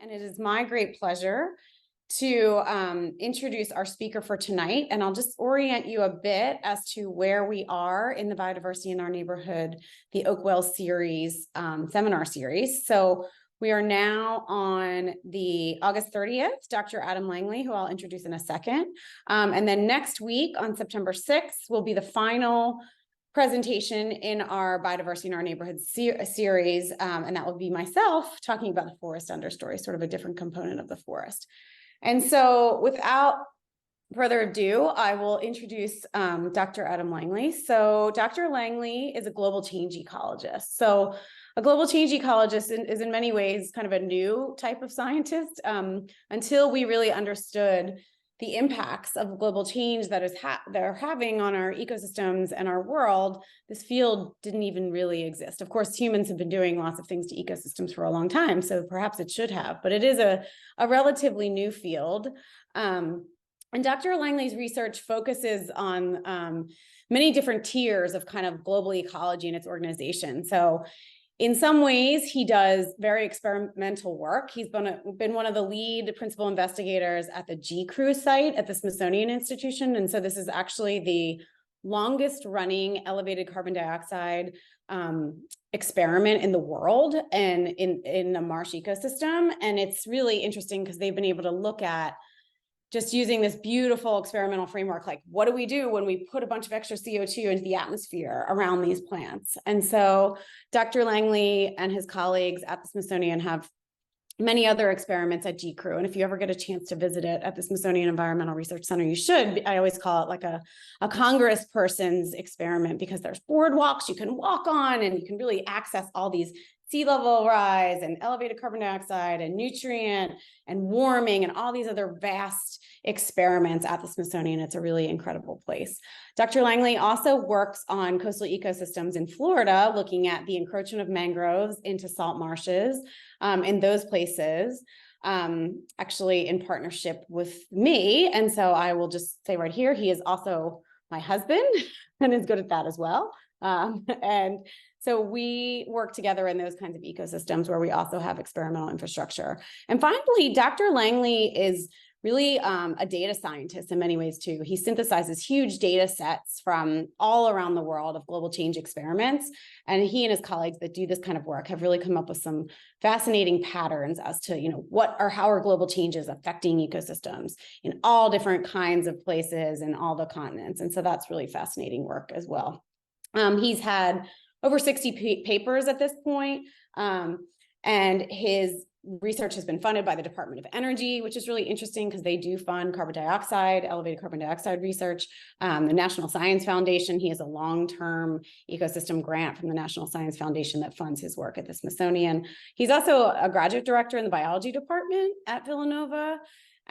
And it is my great pleasure to introduce our speaker for tonight. And I'll just orient you a bit as to where we are in the Biodiversity in Our Neighborhood, the Oakwell Series seminar series. So we are now on the August 30th, Dr. Adam Langley, who I'll introduce in a second. And then next week on September 6th will be the final presentation in our Biodiversity in Our Neighborhood series, and that will be myself talking about the forest understory, sort of a different component of the forest. And so without further ado, I will introduce Dr. Adam Langley. So Dr. Langley is a global change ecologist. So a global change ecologist is in many ways kind of a new type of scientist until we really understood the impacts of global change that they're having on our ecosystems and our world. This field didn't even really exist. Of course, humans have been doing lots of things to ecosystems for a long time, so perhaps it should have, but it is a relatively new field. And Dr. Langley's research focuses on many different tiers of kind of global ecology and its organization. So in some ways, he does very experimental work. He's been one of the lead principal investigators at the GCRU site at the Smithsonian Institution. And so this is actually the longest running elevated carbon dioxide experiment in the world and in a marsh ecosystem. And it's really interesting because they've been able to look at just using this beautiful experimental framework, like what do we do when we put a bunch of extra CO2 into the atmosphere around these plants? And so Dr. Langley and his colleagues at the Smithsonian have many other experiments at GCRU. And if you ever get a chance to visit it at the Smithsonian Environmental Research Center, you should. I always call it like a congressperson's experiment because there's boardwalks you can walk on and you can really access all these sea level rise and elevated carbon dioxide and nutrient and warming and all these other vast experiments at the Smithsonian. It's a really incredible place. Dr. Langley also works on coastal ecosystems in Florida, looking at the encroachment of mangroves into salt marshes in those places, actually in partnership with me. And so I will just say right here, he is also my husband and is good at that as well. And so we work together in those kinds of ecosystems where we also have experimental infrastructure. And finally, Dr. Langley is really a data scientist in many ways too. He synthesizes huge data sets from all around the world of global change experiments. And he and his colleagues that do this kind of work have really come up with some fascinating patterns as to, how are global changes affecting ecosystems in all different kinds of places and all the continents. And so that's really fascinating work as well. He's had over 60 papers at this point, and his research has been funded by the Department of Energy, which is really interesting because they do fund elevated carbon dioxide research. The National Science Foundation, he has a long-term ecosystem grant from the National Science Foundation that funds his work at the Smithsonian. He's also a graduate director in the biology department at Villanova,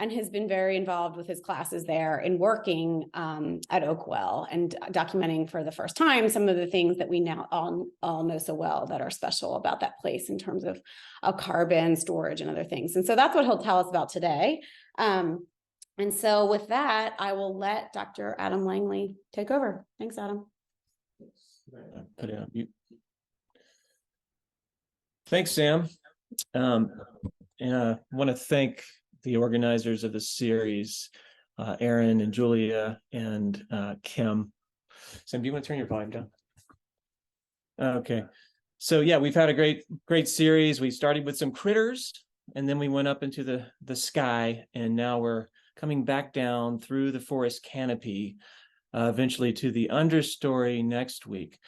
and has been very involved with his classes there in working at Oakwell and documenting for the first time some of the things that we now all know so well that are special about that place in terms of carbon storage and other things. And so that's what he'll tell us about today. And so with that, I will let Dr. Adam Langley take over. Thanks, Adam. Put it on mute. Thanks, Sam. And I want to thank the organizers of the series, Aaron and Julia and Kim. Sam, do you want to turn your volume down? Okay. So yeah, we've had a great series. We started with some critters and then we went up into the sky, and now we're coming back down through the forest canopy, eventually to the understory next week.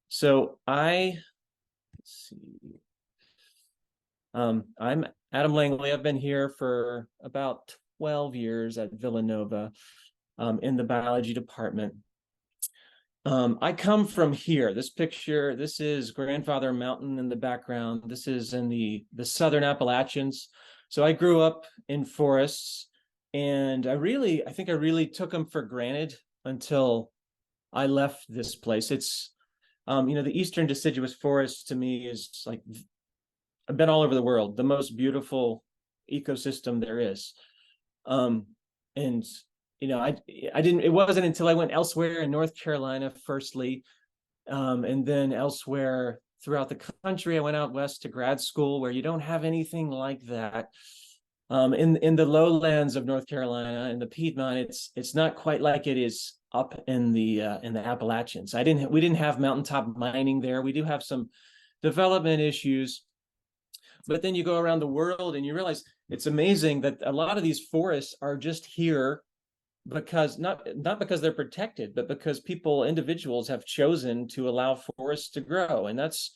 So let's see. I'm Adam Langley. I've been here for about 12 years at Villanova in the biology department. I come from here. This picture, this is Grandfather Mountain in the background. This is in the Southern Appalachians. So I grew up in forests, and I think I really took them for granted until I left this place. It's, the Eastern deciduous forest to me is like, I've been all over the world, the most beautiful ecosystem there is. And it wasn't until I went elsewhere in North Carolina, firstly, and then elsewhere throughout the country. I went out west to grad school where you don't have anything like that. In the lowlands of North Carolina, in the Piedmont, it's not quite like it is up in the Appalachians. We didn't have mountaintop mining there. We do have some development issues, but then you go around the world and you realize it's amazing that a lot of these forests are just here because not because they're protected, but because individuals have chosen to allow forests to grow, and that's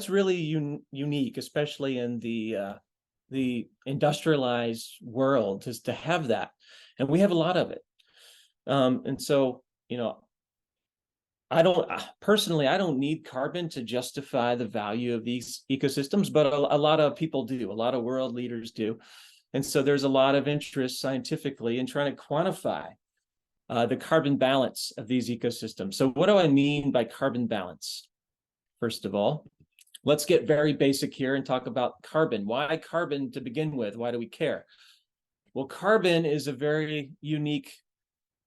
really unique, especially in the industrialized world, is to have that, and we have a lot of it. And so, I don't need carbon to justify the value of these ecosystems, but a lot of people do, a lot of world leaders do. And so there's a lot of interest scientifically in trying to quantify the carbon balance of these ecosystems. So what do I mean by carbon balance? First of all, let's get very basic here and talk about carbon. Why carbon to begin with? Why do we care? Well, carbon is a very unique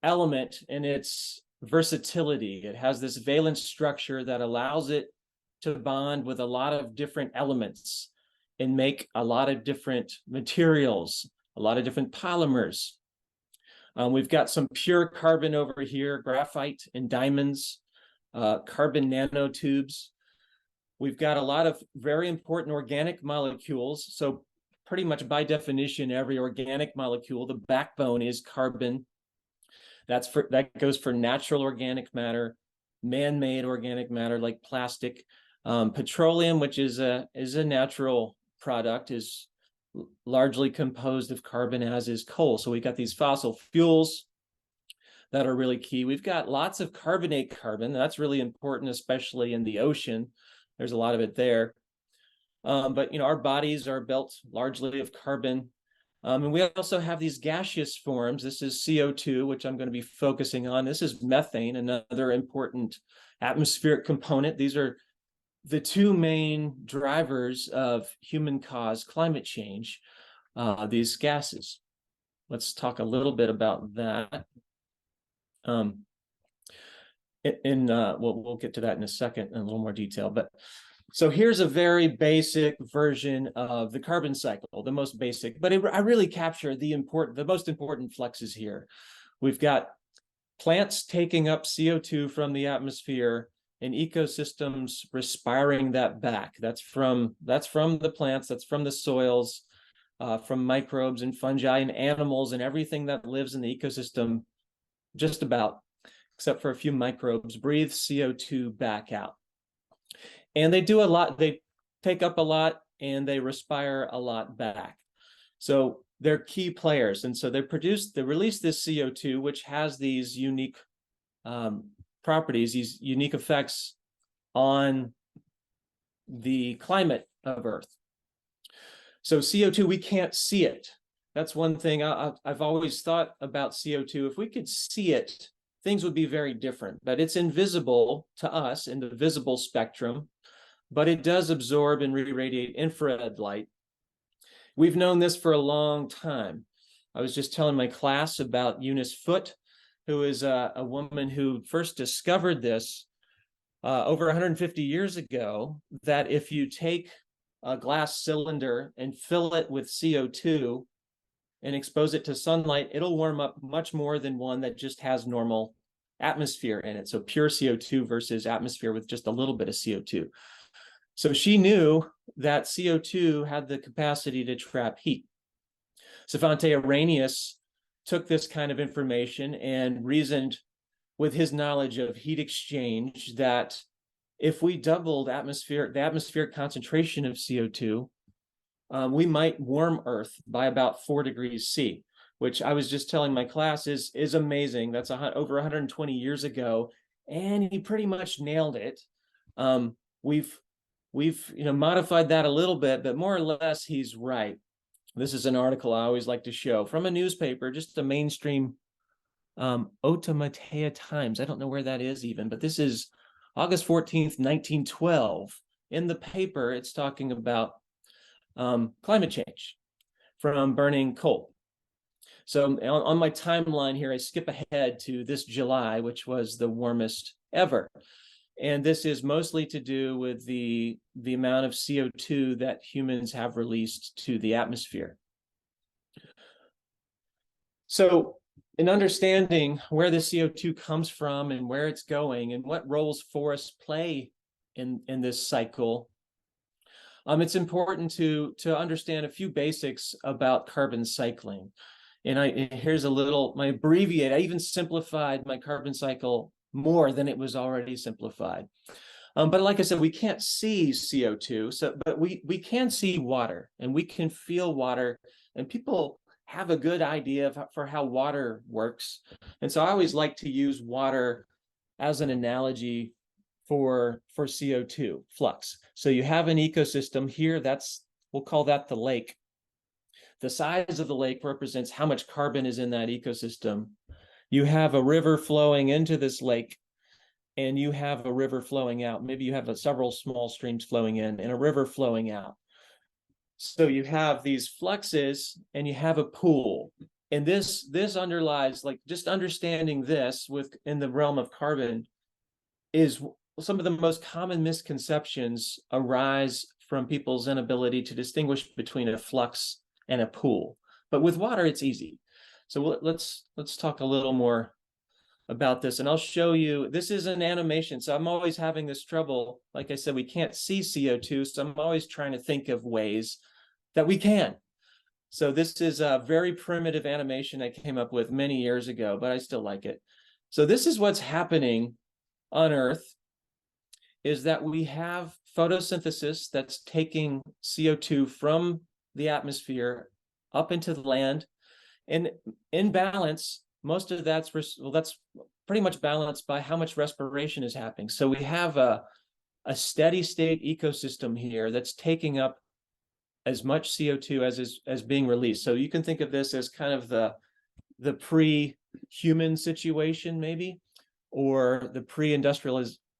element in its versatility. It has this valence structure that allows it to bond with a lot of different elements and make a lot of different materials, a lot of different polymers. We've got some pure carbon over here, graphite and diamonds, carbon nanotubes. We've got a lot of very important organic molecules. So pretty much by definition, every organic molecule, the backbone is carbon. That goes for natural organic matter, man-made organic matter like plastic, petroleum, which is a natural product, is largely composed of carbon, as is coal. So we've got these fossil fuels that are really key. We've got lots of carbonate carbon. That's really important, especially in the ocean. There's a lot of it there. But our bodies are built largely of carbon. And we also have these gaseous forms. This is CO2, which I'm going to be focusing on. This is methane, another important atmospheric component. These are the two main drivers of human-caused climate change, these gases. Let's talk a little bit about that. We'll get to that in a second in a little more detail. But so here's a very basic version of the carbon cycle, the most basic, but I really capture the most important fluxes here. We've got plants taking up CO2 from the atmosphere and ecosystems respiring that back. That's from the plants, that's from the soils, from microbes and fungi and animals and everything that lives in the ecosystem, just about, except for a few microbes, breathe CO2 back out. And they do a lot, they take up a lot and they respire a lot back. So they're key players. And so they release this CO2, which has these unique properties, these unique effects on the climate of Earth. So CO2, we can't see it. That's one thing I've always thought about CO2. If we could see it, things would be very different, but it's invisible to us in the visible spectrum, but it does absorb and re-radiate infrared light. We've known this for a long time. I was just telling my class about Eunice Foote, who is a woman who first discovered this over 150 years ago, that if you take a glass cylinder and fill it with CO2 and expose it to sunlight, it'll warm up much more than one that just has normal atmosphere in it. So pure CO2 versus atmosphere with just a little bit of CO2. So she knew that CO2 had the capacity to trap heat. Svante Arrhenius took this kind of information and reasoned with his knowledge of heat exchange that if we doubled the atmospheric concentration of CO2, we might warm Earth by about 4 degrees C, which I was just telling my class is amazing. That's over 120 years ago, and he pretty much nailed it. We've modified that a little bit, but more or less he's right. This is an article I always like to show from a newspaper, just a mainstream Otamatea Times. I don't know where that is even, but this is August 14th, 1912. In the paper, it's talking about climate change from burning coal. So on my timeline here, I skip ahead to this July, which was the warmest ever. And this is mostly to do with the amount of CO2 that humans have released to the atmosphere. So in understanding where the CO2 comes from and where it's going and what roles forests play in this cycle, it's important to understand a few basics about carbon cycling. And here's a little, I even simplified my carbon cycle more than it was already simplified. But like I said, we can't see CO2, but we can see water and we can feel water, and people have a good idea for how water works. And so I always like to use water as an analogy for CO2 flux. So you have an ecosystem here, we'll call that the lake. The size of the lake represents how much carbon is in that ecosystem. You have a river flowing into this lake, and you have a river flowing out. Maybe you have several small streams flowing in and a river flowing out. So you have these fluxes and you have a pool. And this underlies, like, just understanding this in the realm of carbon is some of the most common misconceptions arise from people's inability to distinguish between a flux and a pool. But with water, it's easy. So let's talk a little more about this, and I'll show you. This is an animation, so I'm always having this trouble. Like I said, we can't see CO2, so I'm always trying to think of ways that we can. So this is a very primitive animation I came up with many years ago, but I still like it. So this is what's happening on Earth, is that we have photosynthesis that's taking CO2 from the atmosphere up into the land, and in balance, most of that's pretty much balanced by how much respiration is happening. So we have a steady state ecosystem here that's taking up as much CO2 as being released. So you can think of this as kind of the pre-human situation, maybe, or the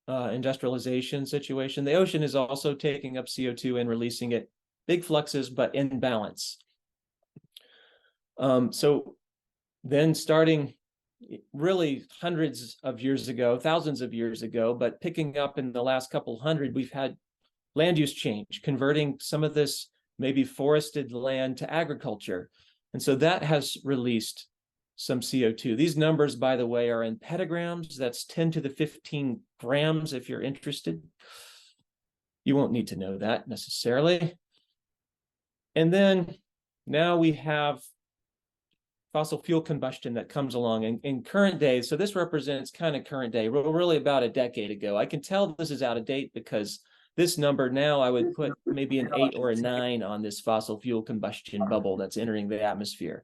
industrialization situation. The ocean is also taking up CO2 and releasing it, big fluxes, but in balance. So then, starting really hundreds of years ago, thousands of years ago, but picking up in the last couple hundred, we've had land use change, converting some of this maybe forested land to agriculture. And so that has released some CO2. These numbers, by the way, are in petagrams. That's 10 to the 15 grams if you're interested. You won't need to know that necessarily. And then now we have fossil fuel combustion that comes along in current days. So this represents kind of current day, really about a decade ago. I can tell this is out of date because this number now, I would put maybe an 8 or a 9 on this fossil fuel combustion bubble that's entering the atmosphere.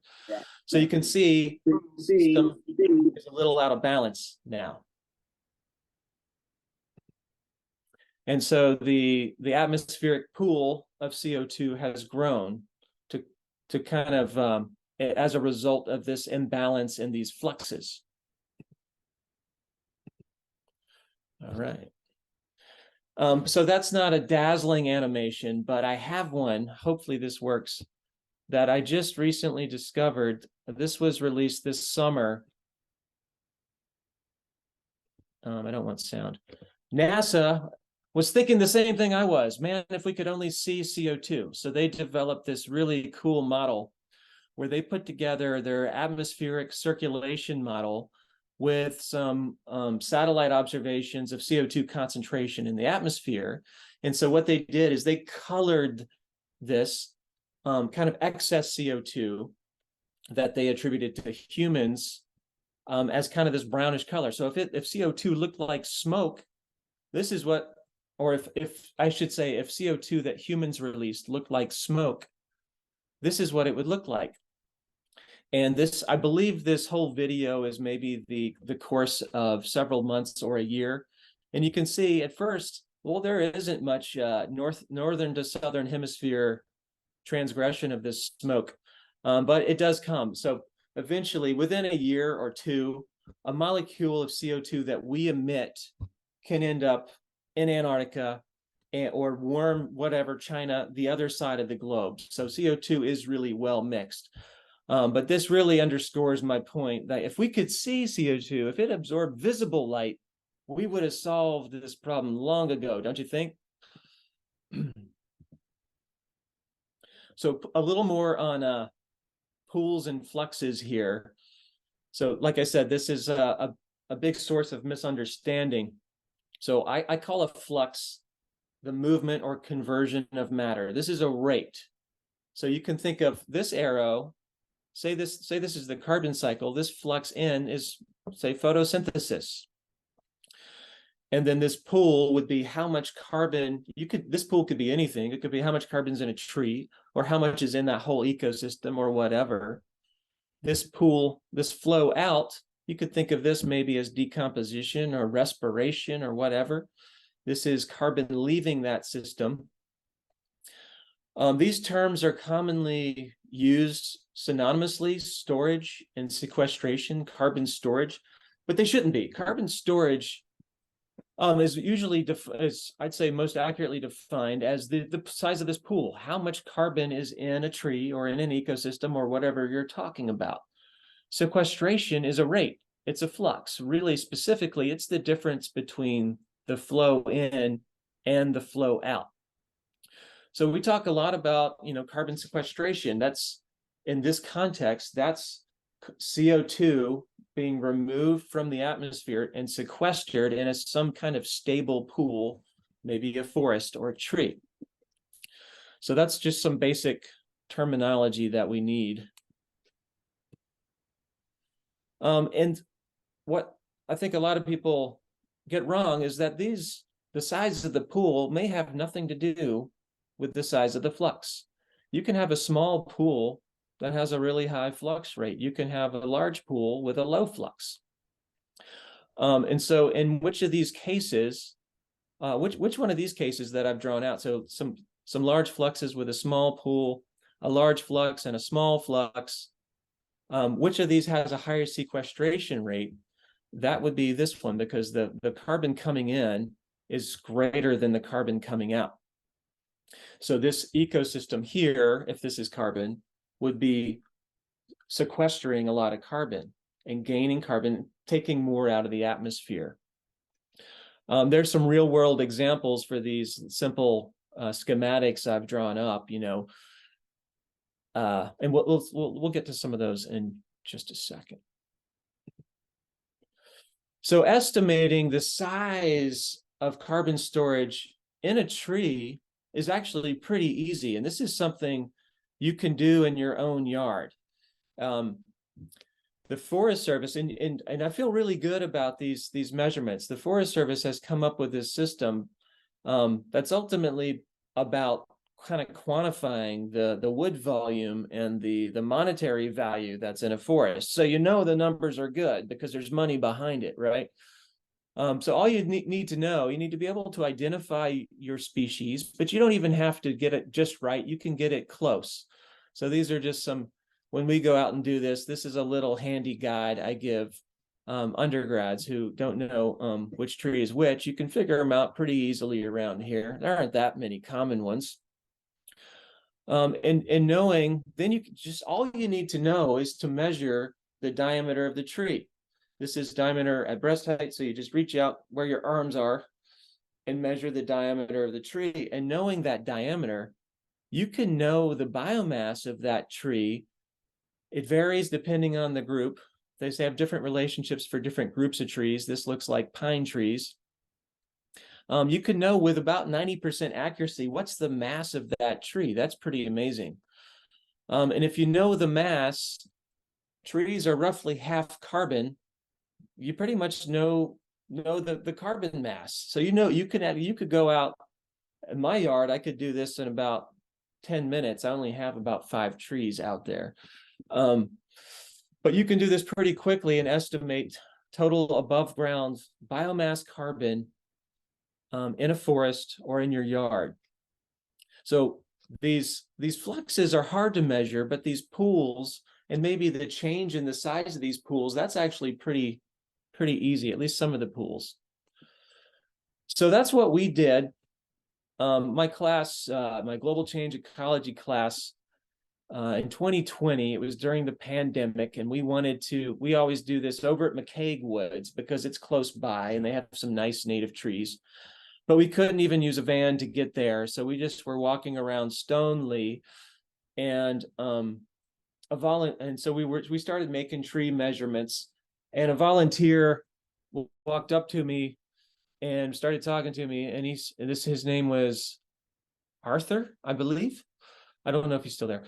So you can see the system is a little out of balance now. And so the atmospheric pool of CO2 has grown to kind of as a result of this imbalance in these fluxes. All right. So that's not a dazzling animation, but I have one, hopefully this works, that I just recently discovered. This was released this summer. I don't want sound. NASA was thinking the same thing I was. Man, if we could only see CO2. So they developed this really cool model where they put together their atmospheric circulation model with some satellite observations of CO2 concentration in the atmosphere. And so what they did is they colored this kind of excess CO2 that they attributed to humans as kind of this brownish color. So if CO2 looked like smoke, this is what, or if I should say, if CO2 that humans released looked like smoke, this is what it would look like. And this, I believe this whole video is maybe the course of several months or a year. And you can see at first, well, there isn't much northern to southern hemisphere transgression of this smoke, but it does come. So eventually, within a year or two, a molecule of CO2 that we emit can end up in Antarctica or warm, whatever, China, the other side of the globe. So CO2 is really well mixed. But this really underscores my point that if we could see CO2, if it absorbed visible light, we would have solved this problem long ago, don't you think? So a little more on pools and fluxes here. So like I said, this is a big source of misunderstanding. So I call a flux the movement or conversion of matter. This is a rate. So you can think of this arrow, say this is the carbon cycle. This flux in is, say, photosynthesis. And then this pool would be how much carbon this pool could be anything. It could be how much carbon's in a tree or how much is in that whole ecosystem or whatever. This pool, this flow out, you could think of this maybe as decomposition or respiration or whatever. This is carbon leaving that system. These terms are commonly used synonymously, storage and sequestration, carbon storage, but they shouldn't be. Carbon storage is usually, I'd say most accurately defined as the size of this pool, how much carbon is in a tree or in an ecosystem or whatever you're talking about. Sequestration is a rate, it's a flux. Really specifically, it's the difference between the flow in and the flow out. So we talk a lot about, carbon sequestration. That's, in this context, that's CO2 being removed from the atmosphere and sequestered in some kind of stable pool, maybe a forest or a tree. So that's just some basic terminology that we need. And what I think a lot of people get wrong is that the size of the pool may have nothing to do with the size of the flux. You can have a small pool that has a really high flux rate. You can have a large pool with a low flux. And so in which of these cases, which one of these cases that I've drawn out, so some large fluxes with a small pool, a large flux and a small flux, which of these has a higher sequestration rate? That would be this one, because the carbon coming in is greater than the carbon coming out. So this ecosystem here, if this is carbon, would be sequestering a lot of carbon and gaining carbon, taking more out of the atmosphere. There's some real world examples for these simple schematics I've drawn up, and we'll get to some of those in just a second. So estimating the size of carbon storage in a tree is actually pretty easy. And this is something you can do in your own yard. The Forest Service, and I feel really good about these measurements. The Forest Service has come up with this system that's ultimately about kind of quantifying the wood volume and the monetary value that's in a forest. So the numbers are good because there's money behind it, right? So all you need to know, you need to be able to identify your species, but you don't even have to get it just right. You can get it close. So these are just when we go out and do this is a little handy guide I give undergrads who don't know which tree is which. You can figure them out pretty easily around here. There aren't that many common ones. And knowing, then all you need to know is to measure the diameter of the tree. This is diameter at breast height, so you just reach out where your arms are and measure the diameter of the tree. And knowing that diameter, you can know the biomass of that tree. It varies depending on the group. They have different relationships for different groups of trees. This looks like pine trees. You can know with about 90% accuracy what's the mass of that tree. That's pretty amazing. And if you know the mass, trees are roughly half carbon. You pretty much know the carbon mass. So you could go out in my yard. I could do this in about 10 minutes. I only have about 5 trees out there. But you can do this pretty quickly and estimate total above ground biomass carbon in a forest or in your yard. So these fluxes are hard to measure, but these pools and maybe the change in the size of these pools, that's actually pretty easy, at least some of the pools. So that's what we did. My class, my global change ecology class, in 2020. It was during the pandemic, and we always do this over at McCaig Woods because it's close by and they have some nice native trees. But we couldn't even use a van to get there. So we just were walking around Stoneleigh, and so we started making tree measurements, and a volunteer walked up to me and started talking to me, and his name was Arthur, I believe. I don't know if he's still there.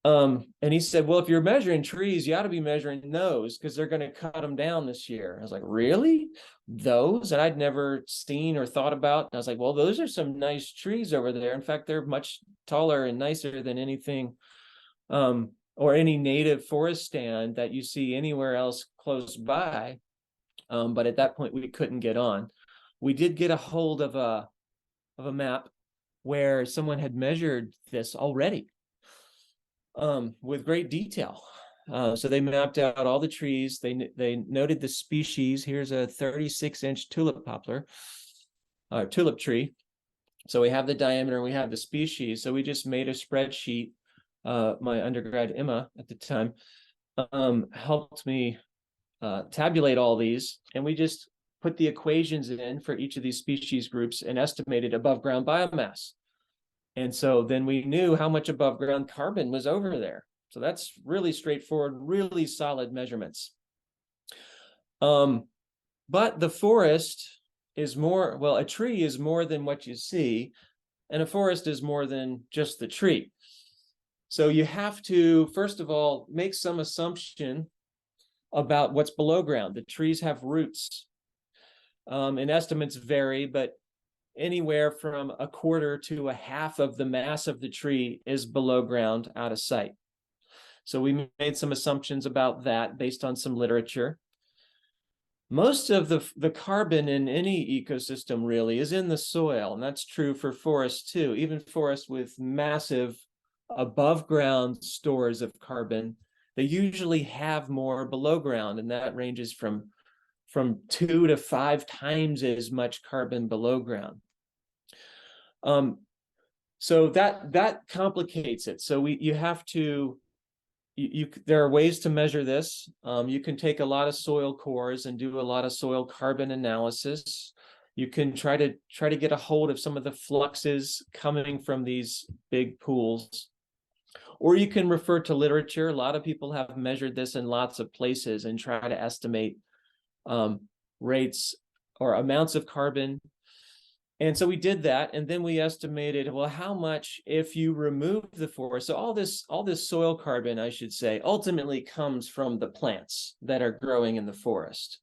And he said, well, if you're measuring trees, you ought to be measuring those because they're going to cut them down this year. I was like, really? Those? And I'd never seen or thought about. And I was like, well, those are some nice trees over there. In fact, they're much taller and nicer than anything or any native forest stand that you see anywhere else close by. But at that point, we couldn't get on. We did get a hold of a map where someone had measured this already with great detail. So they mapped out all the trees. They noted the species. Here's a 36-inch tulip poplar, tulip tree. So we have the diameter and we have the species. So we just made a spreadsheet. My undergrad, Emma, at the time, helped me tabulate all these. And we just put the equations in for each of these species groups and estimated above ground biomass. And so then we knew how much above ground carbon was over there. So that's really straightforward, really solid measurements. But the forest is more, well, a tree is more than what you see, and a forest is more than just the tree. So you have to, first of all, make some assumption about what's below ground. The trees have roots, and estimates vary, but anywhere from a quarter to a half of the mass of the tree is below ground out of sight. So we made some assumptions about that based on some literature. Most of the carbon in any ecosystem really is in the soil, and that's true for forests too. Even forests with massive above ground stores of carbon, they usually have more below ground, and that ranges from 2 to 5 times as much carbon below ground. So that complicates it. So you have to, there are ways to measure this. You can take a lot of soil cores and do a lot of soil carbon analysis. You can try to get a hold of some of the fluxes coming from these big pools. Or you can refer to literature. A lot of people have measured this in lots of places and try to estimate rates or amounts of carbon. And so we did that, and then we estimated, well, how much if you remove the forest. So all this soil carbon, I should say, ultimately comes from the plants that are growing in the forest.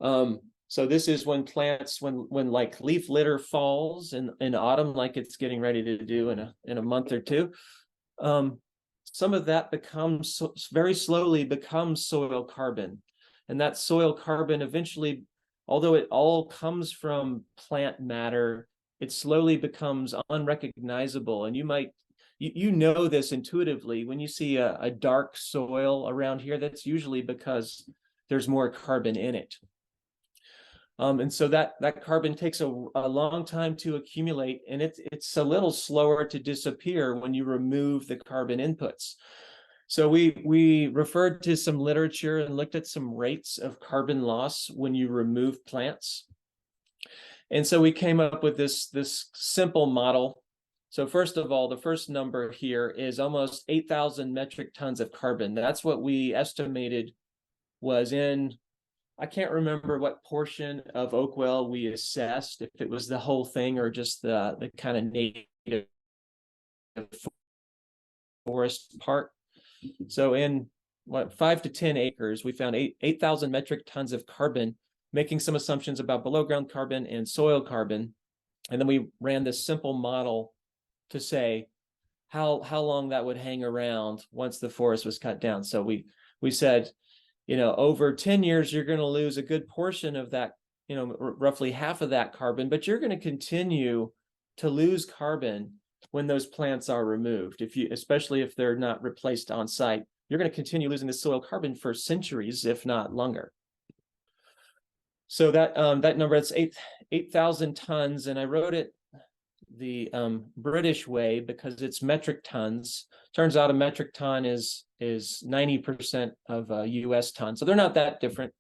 So this is when plants, when like leaf litter falls in autumn, like it's getting ready to do in a month or two. Some of that becomes very slowly becomes soil carbon, and that soil carbon eventually, although it all comes from plant matter, it slowly becomes unrecognizable. And you know this intuitively when you see a dark soil around here. That's usually because there's more carbon in it. And so that carbon takes a long time to accumulate, and it's a little slower to disappear when you remove the carbon inputs. So we referred to some literature and looked at some rates of carbon loss when you remove plants. And so we came up with this simple model. So first of all, the first number here is almost 8,000 metric tons of carbon. That's what we estimated was in, I can't remember what portion of Oakwell we assessed, if it was the whole thing or just the kind of native forest part. So in 5 to 10 acres, we found 8,000 metric tons of carbon, making some assumptions about below ground carbon and soil carbon. And then we ran this simple model to say how long that would hang around once the forest was cut down. So we said, over 10 years, you're going to lose a good portion of that, roughly half of that carbon, but you're going to continue to lose carbon when those plants are removed. Especially if they're not replaced on site, you're going to continue losing the soil carbon for centuries, if not longer. So that number, that's 8,000 tons, and I wrote it British way because it's metric tons. Turns out a metric ton is 90% of a US ton, so they're not that different.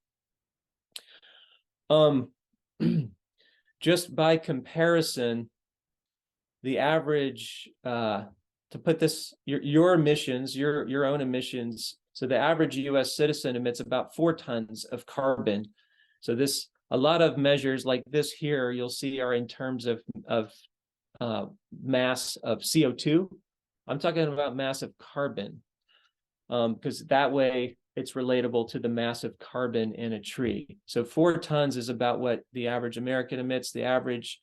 Just by comparison, the average to put this your emissions, your own emissions. So the average US citizen emits about 4 tons of carbon. So this, a lot of measures like this here you'll see are in terms of mass of CO2. I'm talking about mass of carbon, because that way it's relatable to the mass of carbon in a tree. So 4 tons is about what the average American emits. The average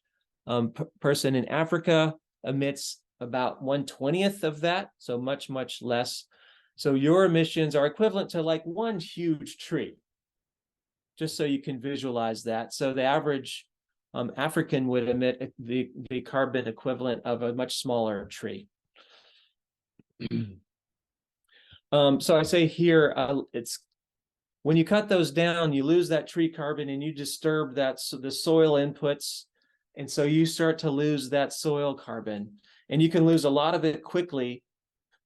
person in Africa emits about 1/20th of that, so much, much less. So your emissions are equivalent to like one huge tree, just so you can visualize that. So the average African would emit the carbon equivalent of a much smaller tree. So I say here, it's when you cut those down, you lose that tree carbon and you disturb that, so the soil inputs. And so you start to lose that soil carbon, and you can lose a lot of it quickly,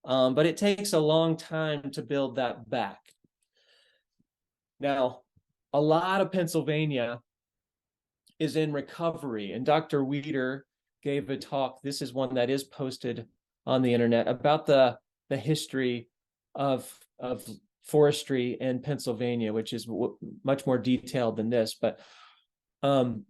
but it takes a long time to build that back. Now, a lot of Pennsylvania is in recovery, and Dr. Weeder gave a talk. This is one that is posted on the internet about the history of forestry in Pennsylvania, which is much more detailed than this. But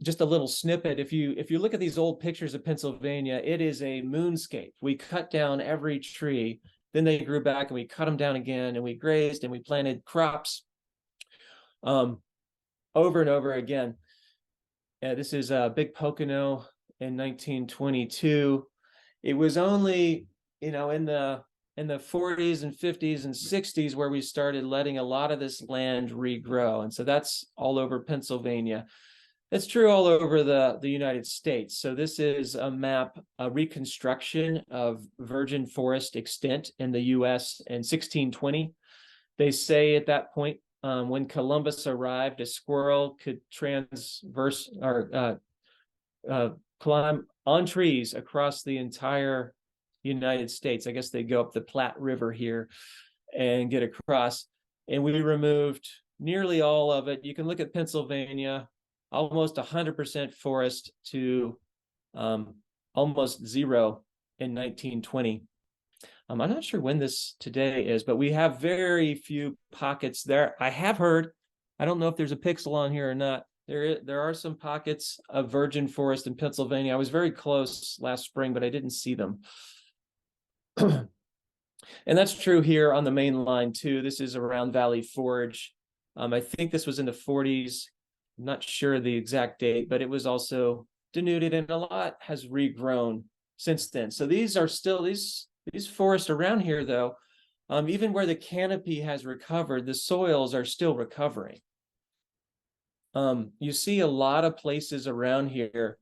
just a little snippet. If you look at these old pictures of Pennsylvania, it is a moonscape. We cut down every tree, then they grew back, and we cut them down again, and we grazed, and we planted crops over and over again. This is Big Pocono in 1922. It was only, in the 40s and 50s and 60s where we started letting a lot of this land regrow. And so that's all over Pennsylvania. It's true all over the United States. So this is a map, a reconstruction of virgin forest extent in the US in 1620. They say at that point, when Columbus arrived, a squirrel could transverse or climb on trees across the entire United States. I guess they go up the Platte River here and get across. And we removed nearly all of it. You can look at Pennsylvania, almost 100% forest to almost zero in 1920. I'm not sure when this today is, but we have very few pockets there. I have heard, I don't know if there's a pixel on here or not, there are some pockets of virgin forest in Pennsylvania. I was very close last spring, but I didn't see them. And that's true here on the main line too. This is around Valley Forge. I think this was in the 40s. I'm not sure the exact date, but it was also denuded, and a lot has regrown since then. So these are still these forests around here, though. Even where the canopy has recovered, the soils are still recovering. You see a lot of places around here,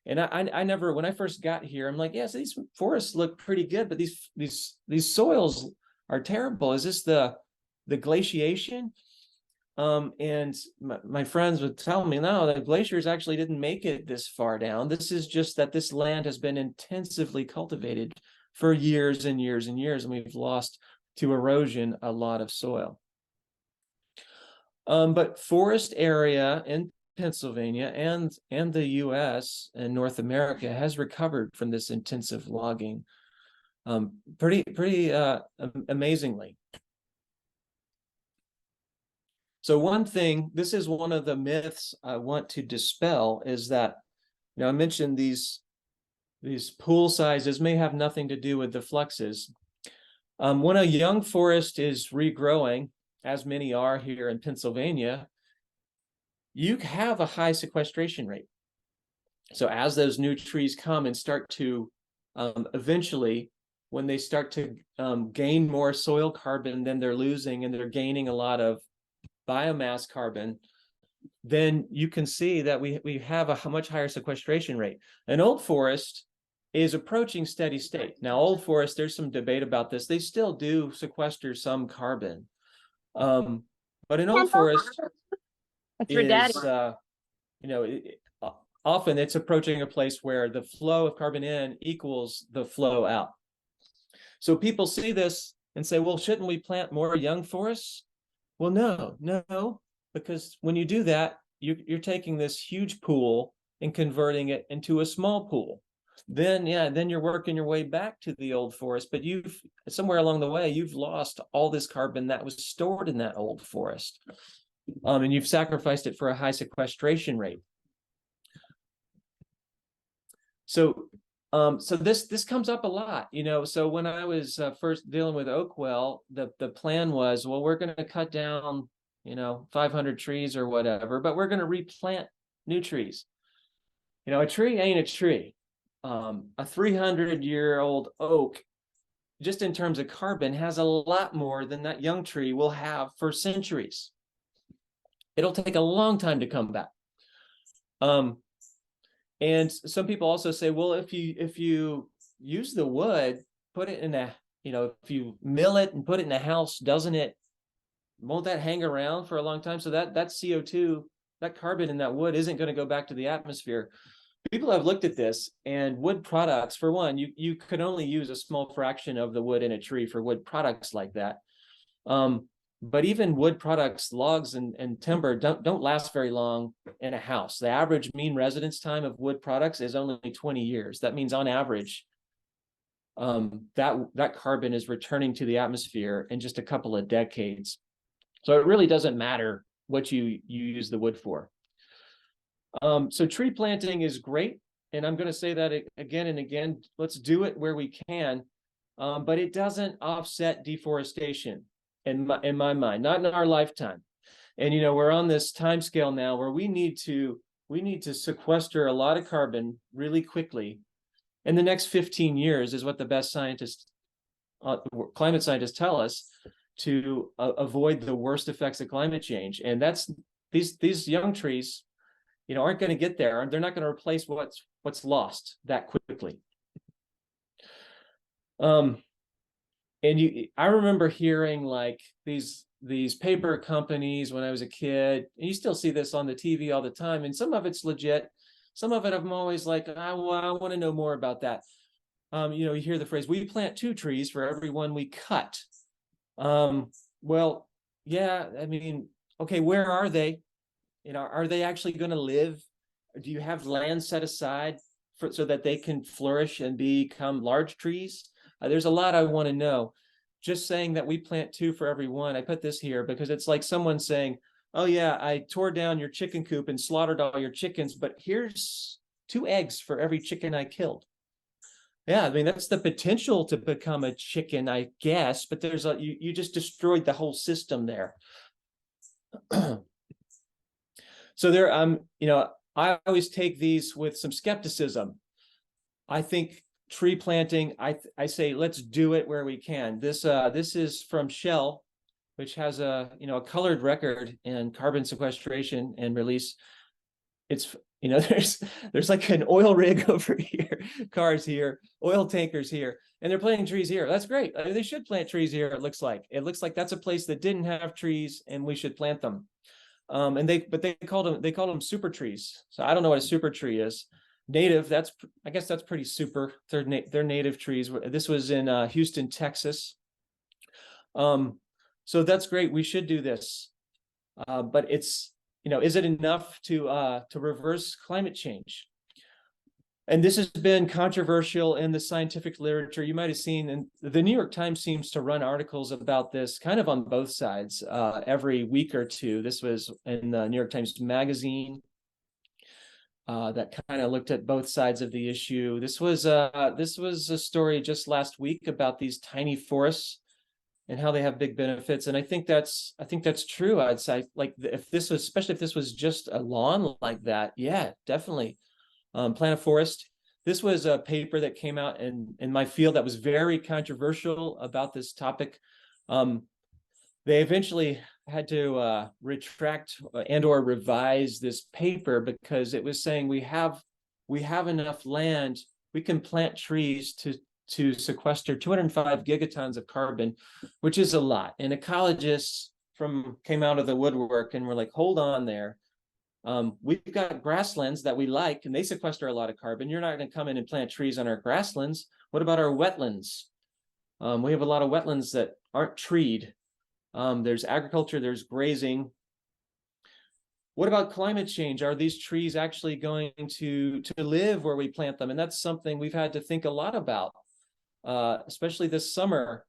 and I never, when I first got here, I'm like, yes, these forests look pretty good, but these soils are terrible. Is this the glaciation? And my friends would tell me, no, the glaciers actually didn't make it this far down. This is just that this land has been intensively cultivated for years and years and years, and we've lost to erosion a lot of soil. But forest area in Pennsylvania and the US and North America has recovered from this intensive logging pretty amazingly. So one thing, this is one of the myths I want to dispel, is that, I mentioned these pool sizes may have nothing to do with the fluxes. When a young forest is regrowing, as many are here in Pennsylvania, you have a high sequestration rate. So as those new trees come and start to, eventually, when they start to gain more soil carbon than they're losing, and they're gaining a lot of biomass carbon, then you can see that we have a much higher sequestration rate. An old forest is approaching steady state. Now, old forest, there's some debate about this. They still do sequester some carbon. But an old forest is, often it's approaching a place where the flow of carbon in equals the flow out. So people see this and say, well, shouldn't we plant more young forests? Well, no, because when you do that, you're taking this huge pool and converting it into a small pool. Then you're working your way back to the old forest, but you've somewhere along the way, you've lost all this carbon that was stored in that old forest. And you've sacrificed it for a high sequestration rate. So this comes up a lot, So when I was first dealing with Oakwell, the plan was, well, we're going to cut down, 500 trees or whatever, but we're going to replant new trees. A tree ain't a tree. A 300-year-old oak, just in terms of carbon, has a lot more than that young tree will have for centuries. It'll take a long time to come back. And some people also say, well, if you use the wood, put it in a, if you mill it and put it in a house, won't that hang around for a long time? So that CO2, that carbon in that wood isn't going to go back to the atmosphere. People have looked at this, and wood products, for one, you could only use a small fraction of the wood in a tree for wood products like that. But even wood products, logs and timber don't last very long in a house. The average mean residence time of wood products is only 20 years. That means on average, that carbon is returning to the atmosphere in just a couple of decades. So it really doesn't matter what you use the wood for. So tree planting is great. And I'm going to say that again and again, let's do it where we can. But it doesn't offset deforestation. In my mind, not in our lifetime. And we're on this time scale now where we need to sequester a lot of carbon really quickly. In the next 15 years is what the best climate scientists tell us, to avoid the worst effects of climate change. And that's these young trees, aren't going to get there. They're not going to replace what's lost that quickly. And I remember hearing like these paper companies when I was a kid, and you still see this on the TV all the time, and some of it's legit. Some of it I'm always like, I want to know more about that. You hear the phrase, we plant 2 trees for every one we cut. Well, yeah, I mean, okay, where are they? Are they actually going to live? Do you have land set aside so that they can flourish and become large trees? There's a lot I want to know. Just saying that we plant 2 for every one, I put this here because it's like someone saying, oh yeah, I tore down your chicken coop and slaughtered all your chickens, but here's 2 eggs for every chicken I killed. Yeah, I mean, that's the potential to become a chicken, I guess, but there's you just destroyed the whole system there. So there, I always take these with some skepticism. I think tree planting, I say, let's do it where we can. This is from Shell, which has a colored record in carbon sequestration and release. It's there's like an oil rig over here, cars here, oil tankers here, and they're planting trees here. That's great. They should plant trees here. It looks like that's a place that didn't have trees, and we should plant them. And they called them super trees. So I don't know what a super tree is. Native, I guess that's pretty super. They're native trees. This was in Houston, Texas. So that's great. We should do this. But it's, is it enough to reverse climate change? And this has been controversial in the scientific literature. You might have seen, and the New York Times seems to run articles about this kind of on both sides every week or two. This was in the New York Times Magazine. That kind of looked at both sides of the issue. This was a story just last week about these tiny forests and how they have big benefits. And I think that's true. I'd say, like, especially if this was just a lawn like that, yeah, definitely plant a forest. This was a paper that came out in my field that was very controversial about this topic. They eventually had to retract and or revise this paper because it was saying we have enough land, we can plant trees to sequester 205 gigatons of carbon, which is a lot. And ecologists came out of the woodwork and were like, hold on there. We've got grasslands that we like, and they sequester a lot of carbon. You're not going to come in and plant trees on our grasslands. What about our wetlands? We have a lot of wetlands that aren't treed. There's agriculture, there's grazing. What about climate change? Are these trees actually going to live where we plant them? And that's something we've had to think a lot about, especially this summer.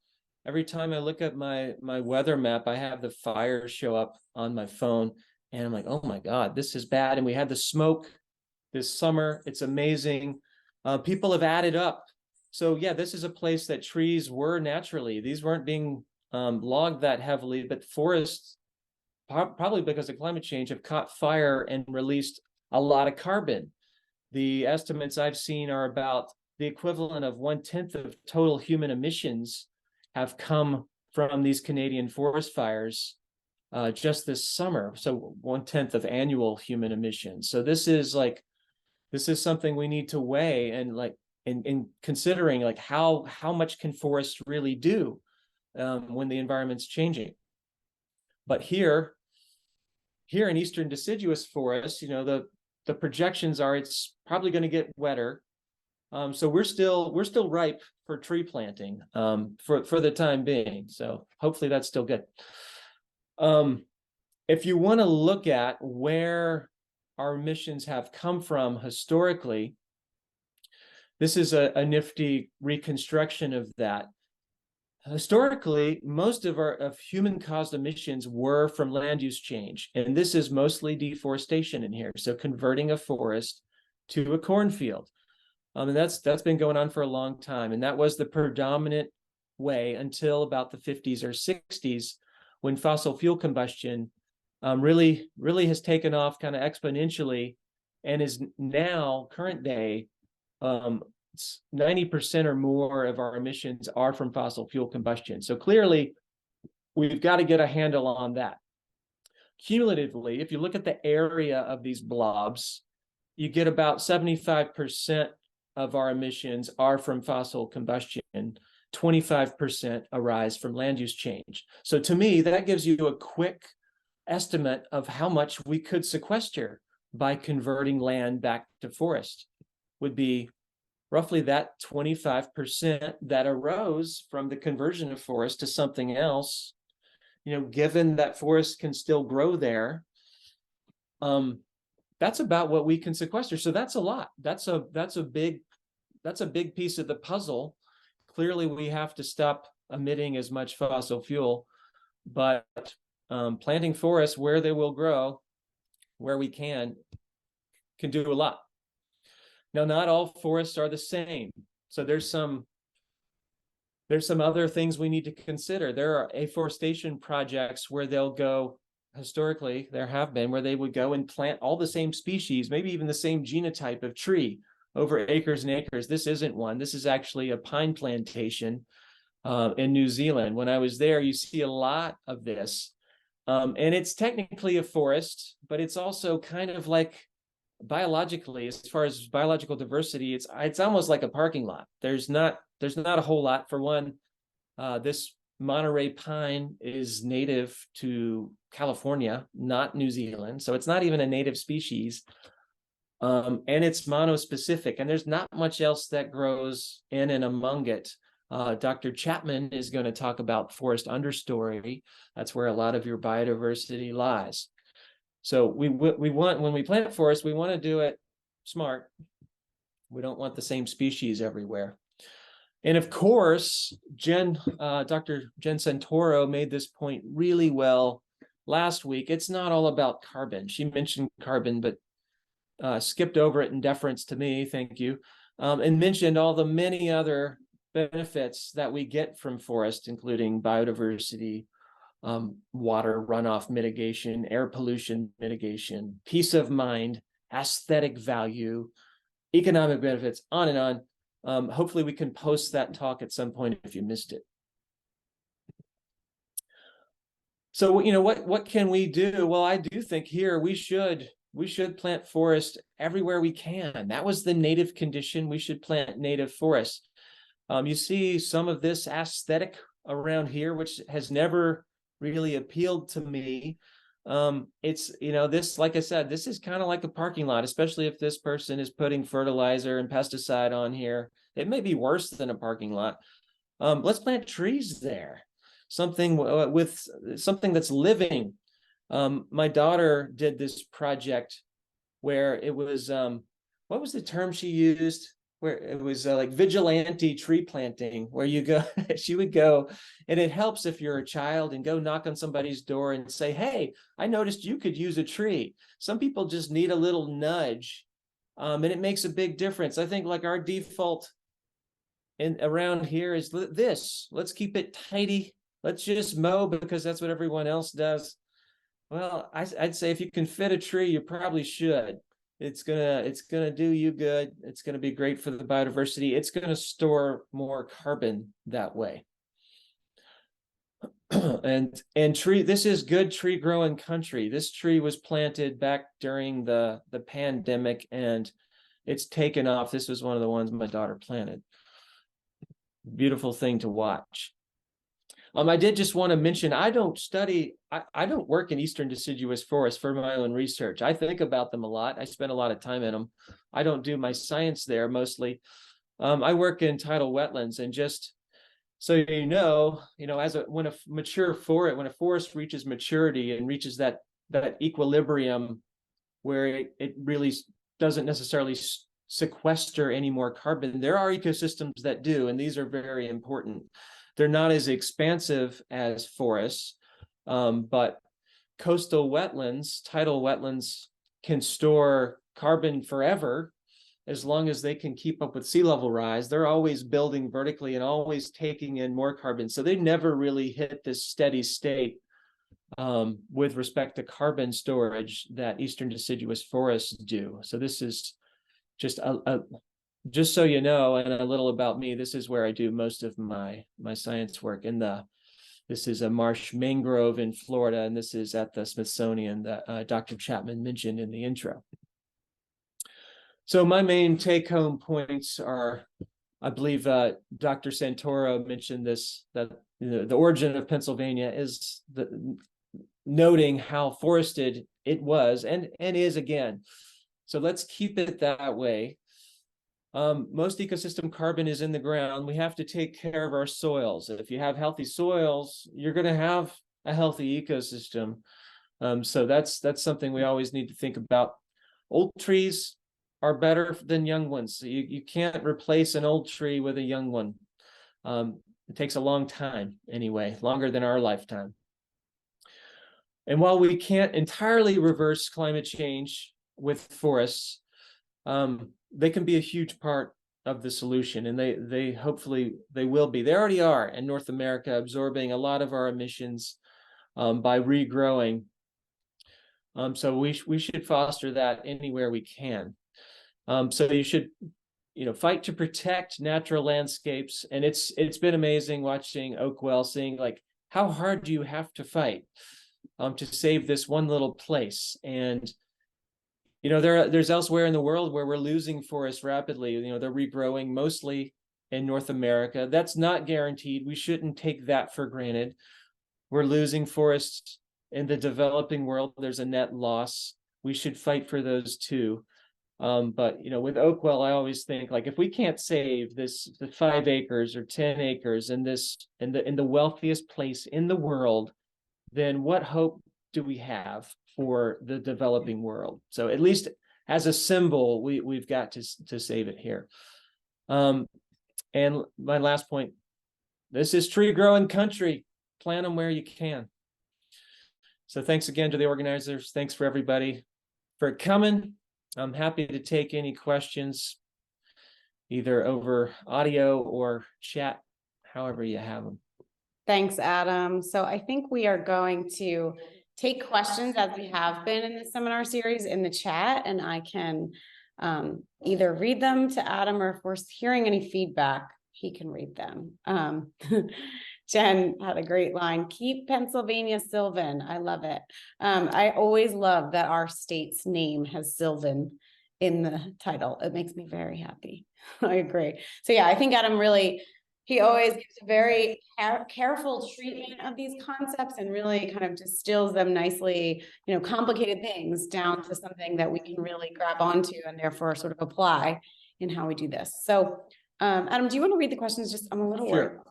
Every time I look at my weather map, I have the fires show up on my phone, and I'm like, oh my God, this is bad. And we had the smoke this summer. It's amazing. People have added up. So yeah, this is a place that trees were naturally. These weren't being logged that heavily, but forests, probably because of climate change, have caught fire and released a lot of carbon. The estimates I've seen are about the equivalent of 1/10 of total human emissions have come from these Canadian forest fires just this summer. So 1/10 of annual human emissions. So this is something we need to weigh, and in considering like how much can forests really do when the environment's changing. But here in eastern deciduous forests, the projections are it's probably going to get wetter. So we're still ripe for tree planting for the time being. So hopefully that's still good. If you want to look at where our emissions have come from historically, this is a nifty reconstruction of that. Historically, most of human-caused emissions were from land use change, and this is mostly deforestation in here. So converting a forest to a cornfield. And that's been going on for a long time, and that was the predominant way until about the 50s or 60s, when fossil fuel combustion really has taken off kind of exponentially, and is now current day 90% or more of our emissions are from fossil fuel combustion. So clearly, we've got to get a handle on that. Cumulatively, if you look at the area of these blobs, you get about 75% of our emissions are from fossil combustion, 25% arise from land use change. So to me, that gives you a quick estimate of how much we could sequester by converting land back to forest. Would be roughly that 25% that arose from the conversion of forest to something else. Given that forest can still grow there, that's about what we can sequester. So that's a lot. That's a big piece of the puzzle. Clearly, we have to stop emitting as much fossil fuel, but planting forests where they will grow, where we can do a lot. Now, not all forests are the same. So there's some other things we need to consider. There are afforestation projects where they'll go, historically, there have been, where they would go and plant all the same species, maybe even the same genotype of tree over acres and acres. This isn't one. This is actually a pine plantation in New Zealand. When I was there, you see a lot of this. And it's technically a forest, but it's also kind of like, biologically, as far as biological diversity, it's almost like a parking lot. There's not a whole lot. For one, this Monterey pine is native to California, not New Zealand, so it's not even a native species, and it's monospecific, and there's not much else that grows in and among it. Dr. Chapman is going to talk about forest understory. That's where a lot of your biodiversity lies. So we want, when we plant forests, we want to do it smart. We don't want the same species everywhere. And of course, Dr. Jen Santoro made this point really well last week. It's not all about carbon. She mentioned carbon, but skipped over it in deference to me, thank you, and mentioned all the many other benefits that we get from forests, including biodiversity, water runoff mitigation, air pollution mitigation, peace of mind, aesthetic value, economic benefits, on and on. Hopefully we can post that talk at some point if you missed it. So, what can we do? Well, I do think here we should plant forest everywhere we can. That was the native condition. We should plant native forests. You see some of this aesthetic around here, which has never really appealed to me. It's, this, like I said, this is kind of like a parking lot, especially if this person is putting fertilizer and pesticide on here. It may be worse than a parking lot. Let's plant trees there, something with something that's living. My daughter did this project where it was, what was the term she used? Where it was like vigilante tree planting, where you go, she would go, and it helps if you're a child and go knock on somebody's door and say, hey, I noticed you could use a tree. Some people just need a little nudge, and it makes a big difference. I think like our default around here is this, let's keep it tidy. Let's just mow because that's what everyone else does. Well, I'd say if you can fit a tree, you probably should. It's gonna do you good. It's gonna be great for the biodiversity. It's gonna store more carbon that way. and tree, this is good tree growing country. This tree was planted back during the pandemic, and it's taken off. This was one of the ones my daughter planted. Beautiful thing to watch. I did just want to mention, I don't work in eastern deciduous forests for my own research. I think about them a lot. I spend a lot of time in them. I don't do my science there mostly. I work in tidal wetlands, and just so when a forest reaches maturity and reaches that equilibrium where it really doesn't necessarily sequester any more carbon, there are ecosystems that do, and these are very important. They're not as expansive as forests, but coastal wetlands, tidal wetlands, can store carbon forever as long as they can keep up with sea level rise. They're always building vertically and always taking in more carbon. So they never really hit this steady state with respect to carbon storage that eastern deciduous forests do. So this is just just so you know, and a little about me, this is where I do most of my science work. This is a marsh mangrove in Florida, and this is at the Smithsonian that Dr. Chapman mentioned in the intro. So my main take-home points are, I believe Dr. Santoro mentioned this, that the origin of Pennsylvania is noting how forested it was and is again. So let's keep it that way. Most ecosystem carbon is in the ground. We have to take care of our soils. If you have healthy soils, you're going to have a healthy ecosystem. So that's something we always need to think about. Old trees are better than young ones. You can't replace an old tree with a young one. It takes a long time anyway, longer than our lifetime. And while we can't entirely reverse climate change with forests, they can be a huge part of the solution, and they hopefully they will be. They already are in North America, absorbing a lot of our emissions by regrowing. So we should foster that anywhere we can. So you should fight to protect natural landscapes, and it's been amazing watching Oakwell, seeing like how hard do you have to fight to save this one little place. And there's elsewhere in the world where we're losing forests rapidly. They're regrowing mostly in North America. That's not guaranteed. We shouldn't take that for granted. We're losing forests in the developing world. There's a net loss. We should fight for those too. But with Oakwell, I always think like if we can't save the 5 acres or 10 acres in the wealthiest place in the world, then what hope do we have for the developing world? So at least as a symbol, we've got to save it here. And my last point, this is tree growing country. Plant them where you can. So thanks again to the organizers. Thanks for everybody for coming. I'm happy to take any questions either over audio or chat, however you have them. Thanks, Adam. So I think we are going to take questions as we have been in the seminar series in the chat, and I can either read them to Adam, or if we're hearing any feedback, he can read them. Jen had a great line, keep Pennsylvania Sylvan. I love it. I always love that our state's name has Sylvan in the title. It makes me very happy. I agree. So yeah, I think Adam really He always gives a very careful treatment of these concepts and really kind of distills them nicely, complicated things down to something that we can really grab onto and therefore sort of apply in how we do this. So, Adam, do you want to read the questions? Just, I'm a little worried. Sure.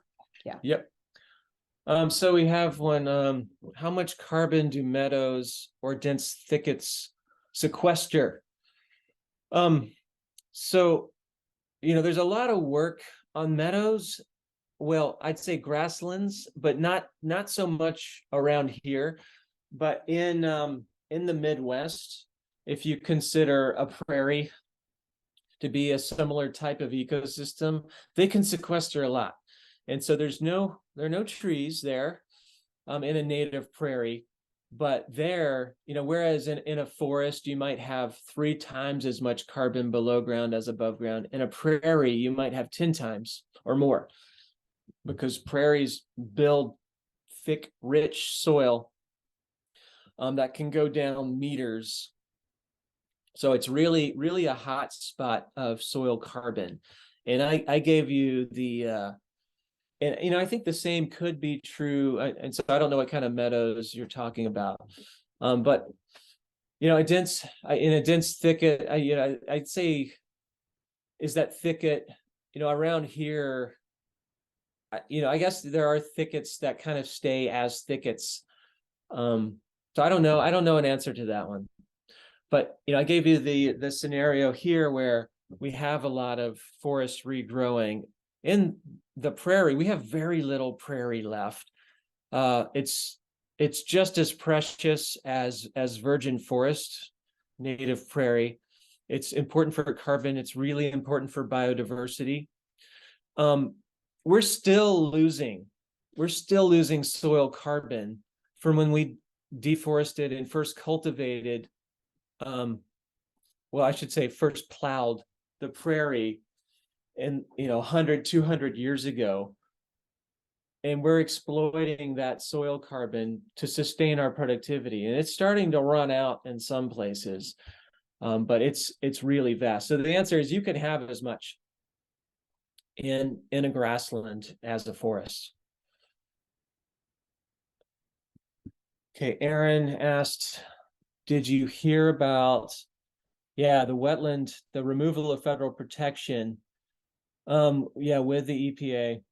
Yeah. Yep. So we have one, how much carbon do meadows or dense thickets sequester? So, there's a lot of work on meadows. Well, I'd say grasslands, but not so much around here. But in the Midwest, if you consider a prairie to be a similar type of ecosystem, they can sequester a lot. And so there are no trees there in a native prairie, but there, whereas in a forest, you might have 3 times as much carbon below ground as above ground. In a prairie, you might have 10 times or more, because prairies build thick, rich soil that can go down meters. So it's really, really a hot spot of soil carbon. And I gave you the and I think the same could be true. And so I don't know what kind of meadows you're talking about, but in a dense thicket, I'd say, is that thicket, around here. I guess there are thickets that kind of stay as thickets. So I don't know an answer to that one, but I gave you the scenario here where we have a lot of forest regrowing. In the prairie, we have very little prairie left. It's just as precious as virgin forest, native prairie. It's important for carbon. It's really important for biodiversity. We're still losing soil carbon from when we deforested and first cultivated. Well, I should say first plowed the prairie in 100, 200 years ago, and we're exploiting that soil carbon to sustain our productivity, and it's starting to run out in some places, but it's really vast. So the answer is you can have as much in a grassland as a forest. Okay, Aaron asked, did you hear about the removal of federal protection with the EPA,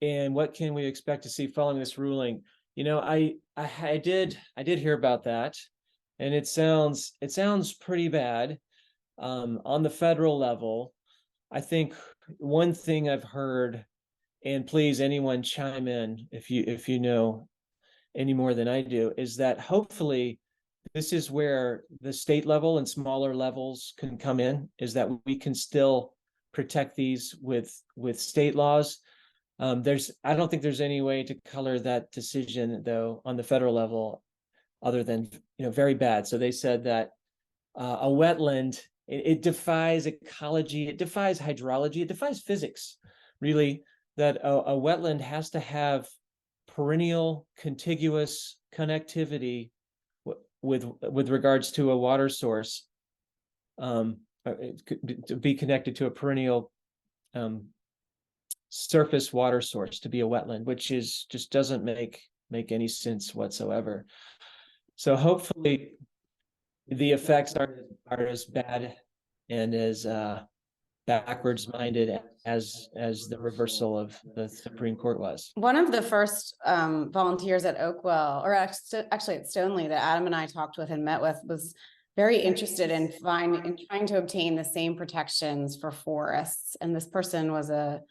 and what can we expect to see following this ruling? I did hear about that, and it sounds pretty bad. On the federal level, I think one thing I've heard, and please anyone chime in if you know any more than I do, is that hopefully this is where the state level and smaller levels can come in, is that we can still protect these with state laws. I don't think there's any way to color that decision though on the federal level other than very bad. So they said that a wetland, it defies ecology, it defies hydrology, it defies physics, really, that a wetland has to have perennial contiguous connectivity with regards to a water source, to be connected to a perennial surface water source to be a wetland, which just doesn't make any sense whatsoever. So hopefully the effects are as bad and as backwards minded as the reversal of the Supreme Court was. One of the first volunteers at Oakwell, or actually at Stoneleigh, that Adam and I talked with and met with, was very interested in trying to obtain the same protections for forests. And this person was a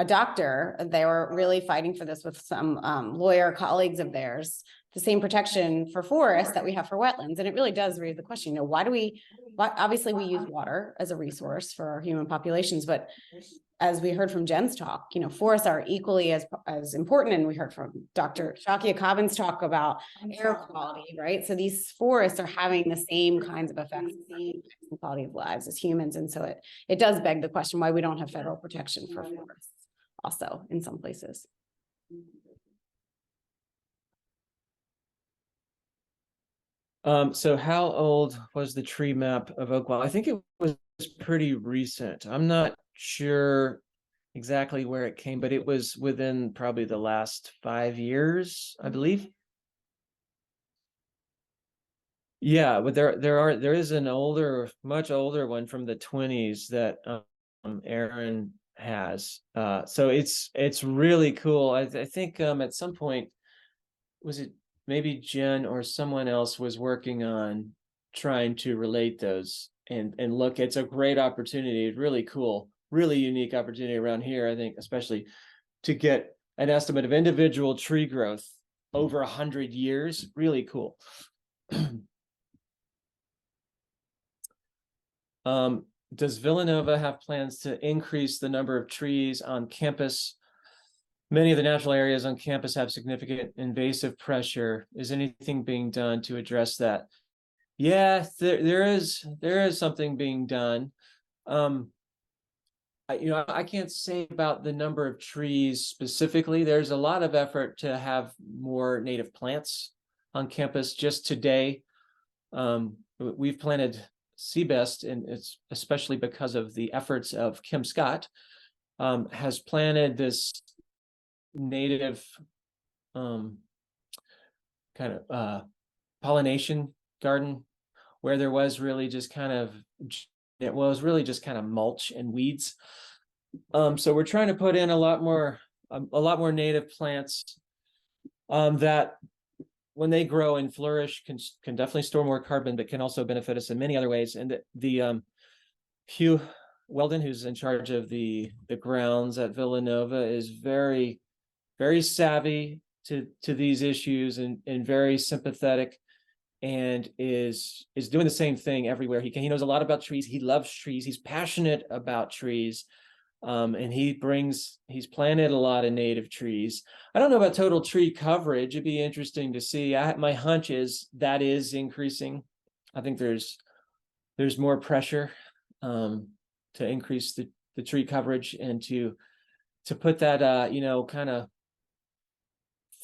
doctor. They were really fighting for this with some lawyer colleagues of theirs, the same protection for forests that we have for wetlands. And it really does raise the question, obviously we use water as a resource for our human populations, but as we heard from Jen's talk, forests are equally as important. And we heard from Dr. Shakia Cobbin's talk about air quality, right? So these forests are having the same kinds of effects on the quality of lives as humans. And so it does beg the question why we don't have federal protection for forests also in some places. So how old was the tree map of Oakwell? I think it was pretty recent. I'm not sure exactly where it came, but it was within probably the last 5 years, I believe. Yeah, but there is an older, much older one from the 20s that Aaron has. So it's really cool. I think at some point, was it maybe Jen or someone else was working on trying to relate those and look, it's a great opportunity, really cool, really unique opportunity around here, I think, especially to get an estimate of individual tree growth over 100 years. Really cool. Does Villanova have plans to increase the number of trees on campus? Many of the natural areas on campus have significant invasive pressure. Is anything being done to address that? Yeah, there is something being done. I can't say about the number of trees specifically. There's a lot of effort to have more native plants on campus. Just today, we've planted sea best, and it's especially because of the efforts of Kim Scott, has planted this native kind of pollination garden where there was really just kind of mulch and weeds. So we're trying to put in a lot more native plants that when they grow and flourish can definitely store more carbon, but can also benefit us in many other ways. And the Hugh Weldon, who's in charge of the grounds at Villanova, is very, very savvy to these issues and very sympathetic, and is doing the same thing everywhere he can. He knows a lot about trees. He loves trees. He's passionate about trees. And he's planted a lot of native trees. I don't know about total tree coverage. It'd be interesting to see. My hunch is that is increasing. I think there's more pressure to increase the tree coverage and to put that kind of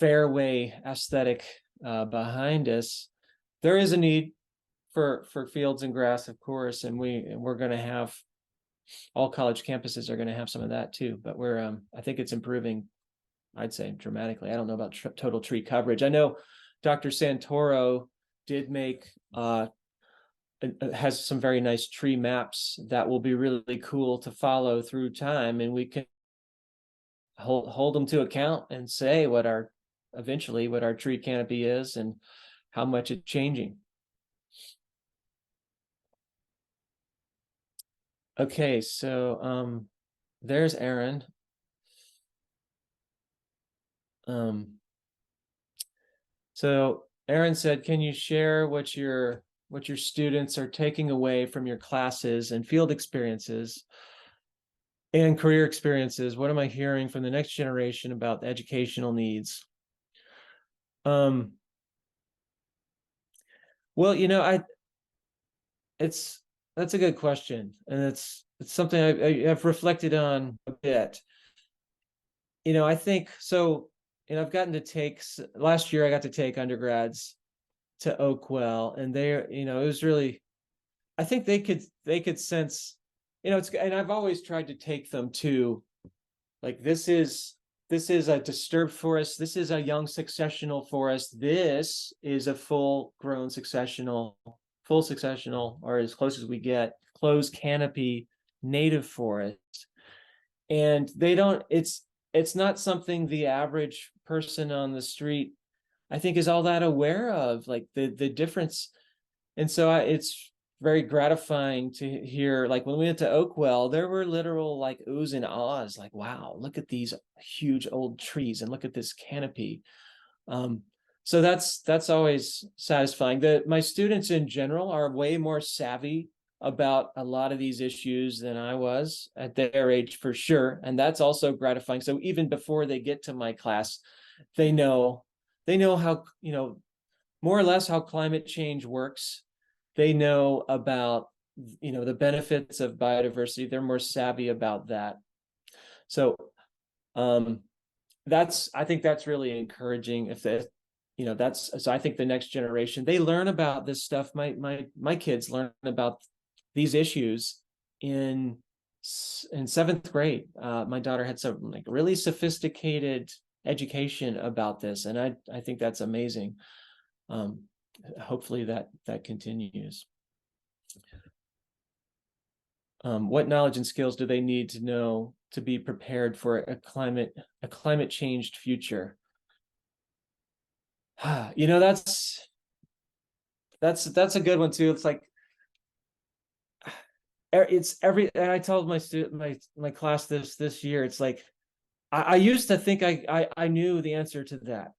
fairway aesthetic behind us. There is a need for fields and grass, of course, and we're going to have, all college campuses are going to have some of that too, but I think it's improving, I'd say, dramatically. I don't know about total tree coverage. I know Dr. Santoro did make has some very nice tree maps that will be really cool to follow through time, and we can hold them to account and say what our tree canopy is and how much it's changing. Okay, so there's Aaron. So Aaron said, can you share what your students are taking away from your classes and field experiences and career experiences? What am I hearing from the next generation about the educational needs? Well, that's a good question, and it's something I've reflected on a bit. I think so. I've gotten to take, last year I got to take undergrads to Oakwell, and it was really, I think they could sense, and I've always tried to take them to, like, this is a disturbed forest. This is a young successional forest. This is a full successional, or as close as we get, closed canopy native forest. And it's not something the average person on the street, I think, is all that aware of, like the difference. And so it's very gratifying to hear, like when we went to Oakwell, there were literal like oohs and ahs, like, wow, look at these huge old trees and look at this canopy. So that's always satisfying. My students in general are way more savvy about a lot of these issues than I was at their age, for sure. And that's also gratifying. So even before they get to my class, they know how, more or less how climate change works. They know about, the benefits of biodiversity. They're more savvy about that. So I think that's really encouraging. So I think the next generation, they learn about this stuff. My kids learn about these issues in in 7th grade. My daughter had some like really sophisticated education about this, and I think that's amazing. Hopefully that continues. What knowledge and skills do they need to know to be prepared for a climate changed future? You know, that's a good one too. It's like and I told my class this year, it's like I used to think I knew the answer to that.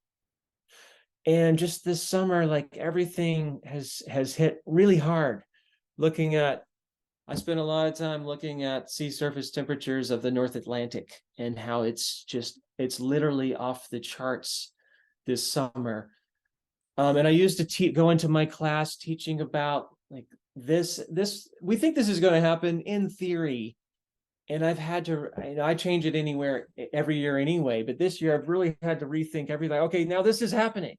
And just this summer, like everything has hit really hard. I spent a lot of time looking at sea surface temperatures of the North Atlantic and how it's literally off the charts this summer. And I used to go into my class teaching about like this, we think this is going to happen in theory. And I've had to, I change it every year anyway, but this year I've really had to rethink everything. Okay, now this is happening.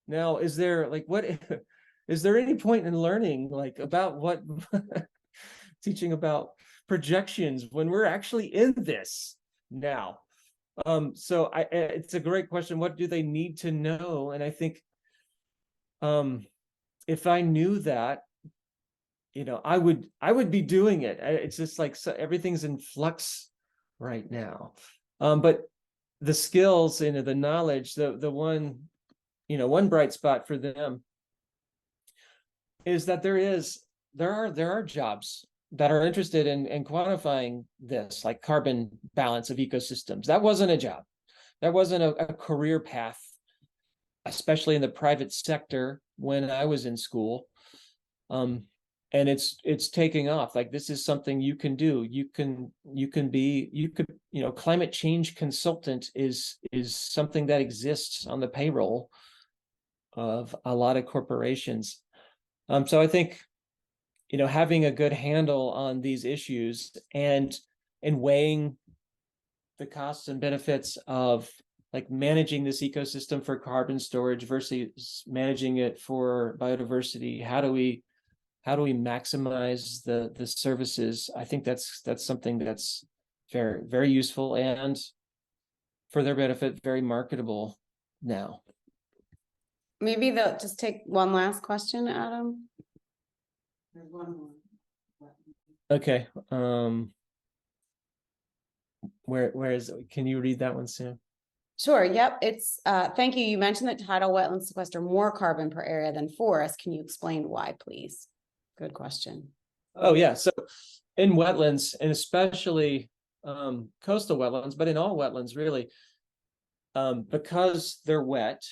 Now, is there any point in learning like about what teaching about projections when we're actually in this now? So it's a great question. What do they need to know? And I think if I knew that, I would be doing it. It's just like everything's in flux right now. But the skills and the knowledge, the one bright spot for them is that there are jobs that are interested in quantifying this, like carbon balance of ecosystems. That wasn't a job. That wasn't a career path, especially in the private sector when I was in school. And it's taking off. Like this is something you can do. Climate change consultant is something that exists on the payroll of a lot of corporations. So I think, having a good handle on these issues and weighing the costs and benefits of like managing this ecosystem for carbon storage versus managing it for biodiversity. How do we maximize the services? I think that's something that's very, very useful and for their benefit, very marketable now. Maybe they'll just take one last question, Adam. There's one more. Okay. Where is it? Can you read that one, Sam? Sure. Yep. It's thank you. You mentioned that tidal wetlands sequester more carbon per area than forests. Can you explain why, please? Good question. Oh yeah. So in wetlands, and especially coastal wetlands, but in all wetlands really, because they're wet,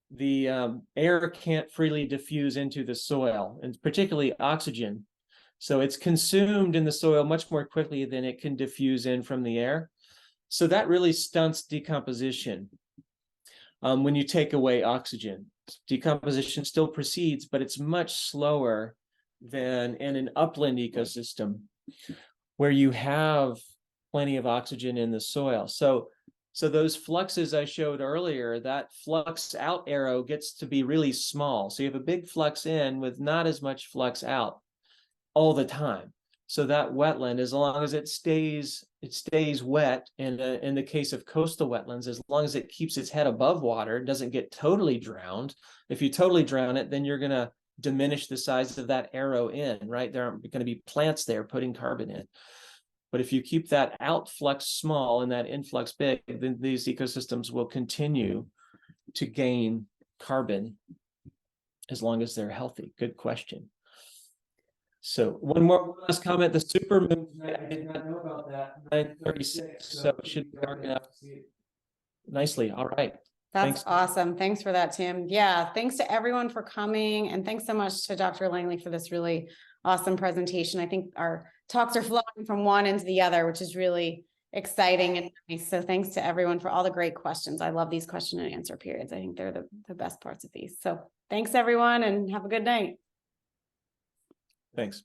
the air can't freely diffuse into the soil, and particularly oxygen. So it's consumed in the soil much more quickly than it can diffuse in from the air. So that really stunts decomposition. When you take away oxygen, decomposition still proceeds, but it's much slower than in an upland ecosystem where you have plenty of oxygen in the soil. So those fluxes I showed earlier, that flux out arrow gets to be really small. So you have a big flux in with not as much flux out all the time. So that wetland, as long as it stays wet, and in the case of coastal wetlands, as long as it keeps its head above water, doesn't get totally drowned. If you totally drown it, then you're going to diminish the size of that arrow in, right? There aren't going to be plants there putting carbon in. But if you keep that outflux small and that influx big, then these ecosystems will continue to gain carbon as long as they're healthy. Good question. So one more last comment. The supermoon, I did not know about that. 9:36, so it should be dark enough to see it nicely. All right. That's awesome. Thanks for that, Tim. Yeah, thanks to everyone for coming. And thanks so much to Dr. Langley for this really awesome presentation. I think our talks are flowing from one into the other, which is really exciting and nice. So thanks to everyone for all the great questions. I love these question and answer periods. I think they're the best parts of these. So thanks everyone and have a good night. Thanks.